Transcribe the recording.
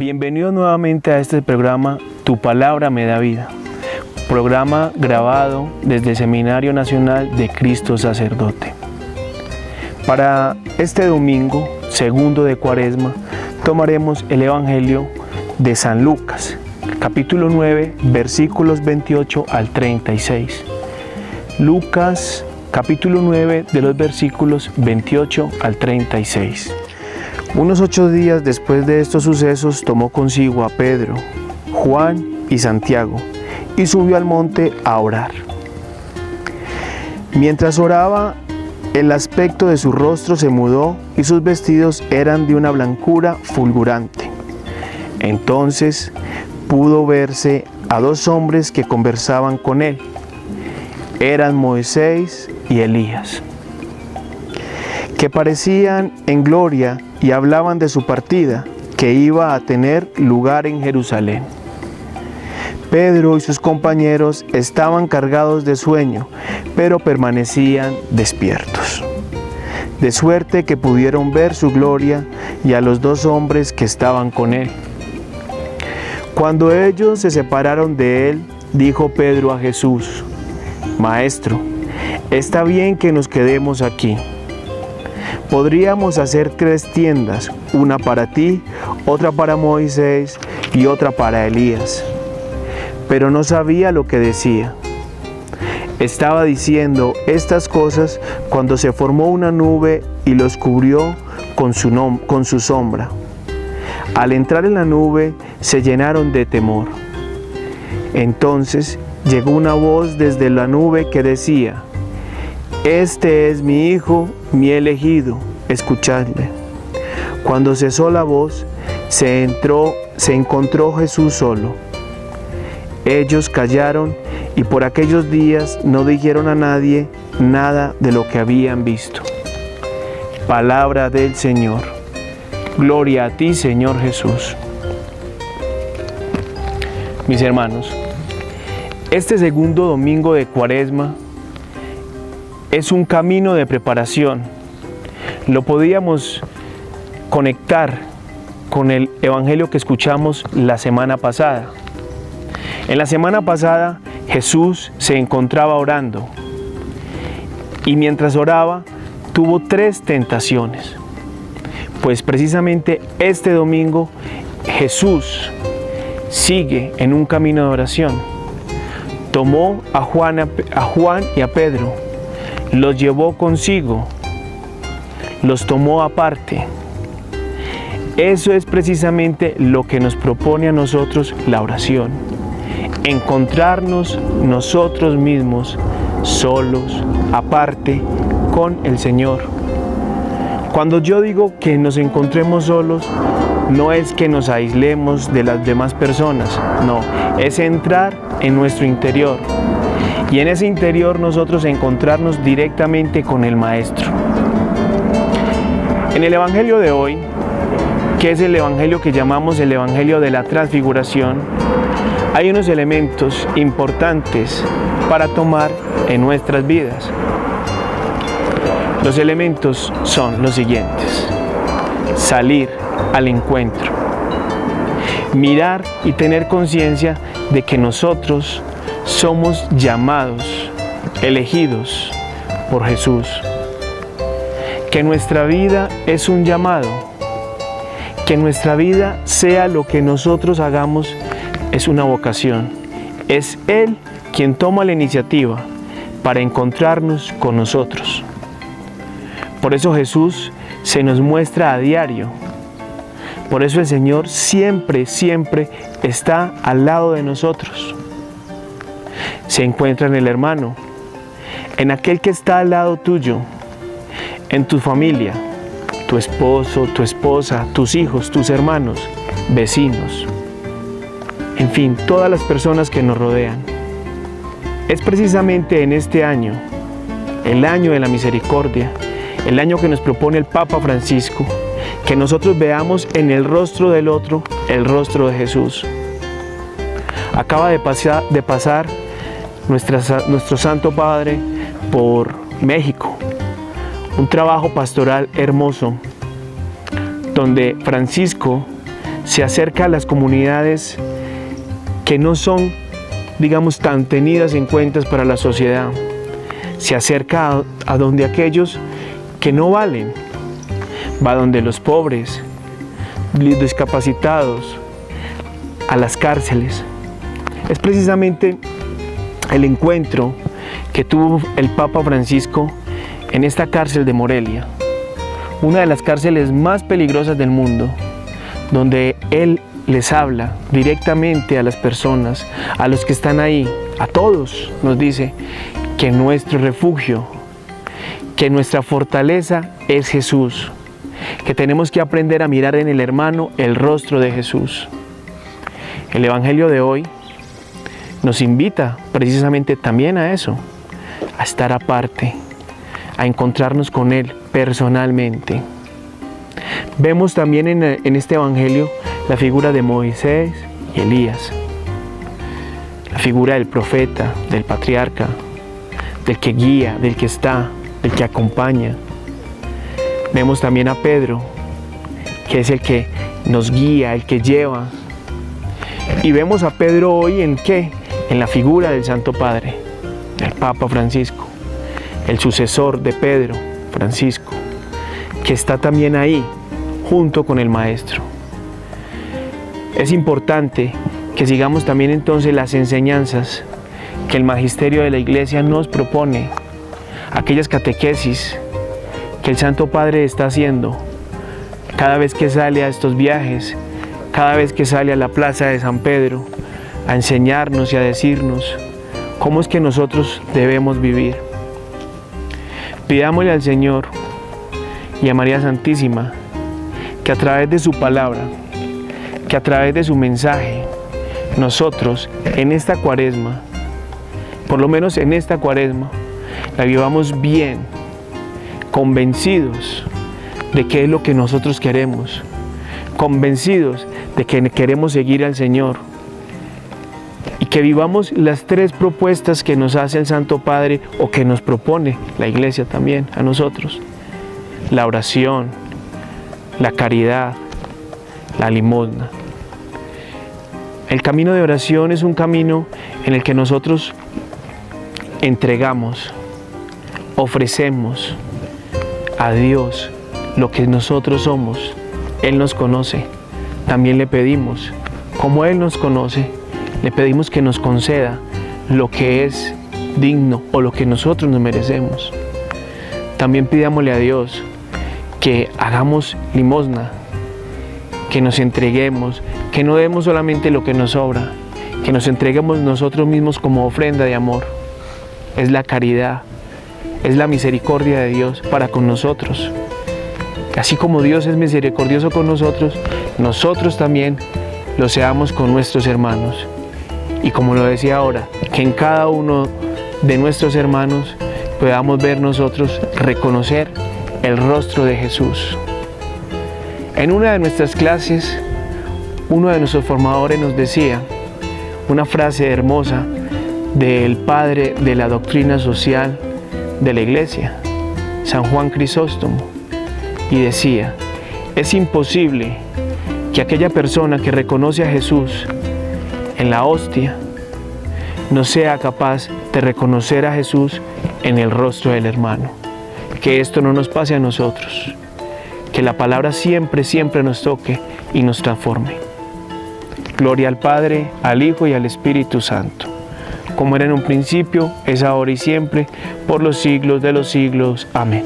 Bienvenidos nuevamente a este programa Tu Palabra Me Da Vida, programa grabado desde el Seminario Nacional de Cristo Sacerdote. Para este domingo, segundo de Cuaresma, tomaremos el Evangelio de San Lucas, capítulo 9, versículos 28 al 36. Lucas, capítulo 9, de los versículos 28 al 36. Unos 8 días después de estos sucesos, tomó consigo a Pedro, Juan y Santiago, y subió al monte a orar. Mientras oraba, el aspecto de su rostro se mudó y sus vestidos eran de una blancura fulgurante. Entonces pudo verse a 2 hombres que conversaban con él. Eran Moisés y Elías, que parecían en gloria y hablaban de su partida, que iba a tener lugar en Jerusalén. Pedro y sus compañeros estaban cargados de sueño, pero permanecían despiertos, de suerte que pudieron ver su gloria y a los 2 hombres que estaban con él. Cuando ellos se separaron de él, dijo Pedro a Jesús: Maestro, está bien que nos quedemos aquí. Podríamos hacer 3 tiendas, una para ti, otra para Moisés y otra para Elías. Pero no sabía lo que decía. Estaba diciendo estas cosas cuando se formó una nube y los cubrió con su sombra. Al entrar en la nube, se llenaron de temor. Entonces llegó una voz desde la nube que decía: Este es mi Hijo, mi elegido, escuchadle. Cuando cesó la voz, se encontró Jesús solo. Ellos callaron y por aquellos días no dijeron a nadie nada de lo que habían visto. Palabra del Señor. Gloria a ti, Señor Jesús. Mis hermanos, este segundo domingo de Cuaresma es un camino de preparación. Lo podíamos conectar con el Evangelio que escuchamos la semana pasada. En la semana pasada Jesús se encontraba orando y mientras oraba tuvo 3 tentaciones. Pues precisamente este domingo Jesús sigue en un camino de oración. Tomó a Juan y a Pedro, los llevó consigo, los tomó aparte. Eso es precisamente lo que nos propone a nosotros la oración. Encontrarnos nosotros mismos, solos, aparte, con el Señor. Cuando yo digo que nos encontremos solos, no es que nos aislemos de las demás personas, no, es entrar en nuestro interior. Y en ese interior nosotros encontrarnos directamente con el Maestro. En el Evangelio de hoy, que es el Evangelio que llamamos el Evangelio de la Transfiguración, hay unos elementos importantes para tomar en nuestras vidas. Los elementos son los siguientes: salir al encuentro, mirar y tener conciencia de que nosotros somos llamados, elegidos por Jesús, que nuestra vida es un llamado, que nuestra vida sea lo que nosotros hagamos es una vocación. Es Él quien toma la iniciativa para encontrarnos con nosotros. Por eso Jesús se nos muestra a diario. Por eso el Señor siempre, siempre está al lado de nosotros. Se encuentra en el hermano, en aquel que está al lado tuyo, en tu familia, tu esposo, tu esposa, tus hijos, tus hermanos, vecinos, en fin, todas las personas que nos rodean. Es precisamente en este año, el año de la misericordia, el año que nos propone el Papa Francisco, que nosotros veamos en el rostro del otro el rostro de Jesús. Acaba de pasar nuestro Santo Padre por México, un trabajo pastoral hermoso, donde Francisco se acerca a las comunidades que no son, digamos, tan tenidas en cuenta para la sociedad. Se acerca a donde aquellos que no valen. Va donde los pobres, los discapacitados, a las cárceles. Es precisamente el encuentro que tuvo el Papa Francisco en esta cárcel de Morelia, una de las cárceles más peligrosas del mundo, donde él les habla directamente a las personas, a los que están ahí, a todos, nos dice que nuestro refugio, que nuestra fortaleza es Jesús, que tenemos que aprender a mirar en el hermano el rostro de Jesús. El Evangelio de hoy nos invita precisamente también a eso, a estar aparte, a encontrarnos con Él personalmente. Vemos también en este Evangelio la figura de Moisés y Elías, la figura del profeta, del patriarca, del que guía, del que está, del que acompaña. Vemos también a Pedro, que es el que nos guía, el que lleva. Y vemos a Pedro hoy ¿en qué? En la figura del Santo Padre, el Papa Francisco, el sucesor de Pedro, Francisco, que está también ahí, junto con el Maestro. Es importante que sigamos también entonces las enseñanzas que el magisterio de la Iglesia nos propone, aquellas catequesis que el Santo Padre está haciendo cada vez que sale a estos viajes, cada vez que sale a la plaza de San Pedro, a enseñarnos y a decirnos cómo es que nosotros debemos vivir. Pidámosle al Señor y a María Santísima que a través de su palabra, que a través de su mensaje, nosotros en esta cuaresma, por lo menos en esta cuaresma, la vivamos bien, convencidos de qué es lo que nosotros queremos, convencidos de que queremos seguir al Señor, y que vivamos las tres propuestas que nos hace el Santo Padre o que nos propone la Iglesia también a nosotros: la oración, la caridad, la limosna. El camino de oración es un camino en el que nosotros entregamos, ofrecemos a Dios lo que nosotros somos. Él nos conoce. También le pedimos, como Él nos conoce, le pedimos que nos conceda lo que es digno o lo que nosotros nos merecemos. También pidámosle a Dios que hagamos limosna, que nos entreguemos, que no demos solamente lo que nos sobra, que nos entreguemos nosotros mismos como ofrenda de amor. Es la caridad, es la misericordia de Dios para con nosotros. Así como Dios es misericordioso con nosotros, nosotros también lo seamos con nuestros hermanos. Y como lo decía ahora, que en cada uno de nuestros hermanos podamos ver nosotros, reconocer el rostro de Jesús. En una de nuestras clases, uno de nuestros formadores nos decía una frase hermosa del padre de la doctrina social de la Iglesia, San Juan Crisóstomo, y decía: es imposible que aquella persona que reconoce a Jesús en la hostia no sea capaz de reconocer a Jesús en el rostro del hermano. Que esto no nos pase a nosotros, que la palabra siempre, siempre nos toque y nos transforme. Gloria al Padre, al Hijo y al Espíritu Santo, como era en un principio, es ahora y siempre, por los siglos de los siglos. Amén.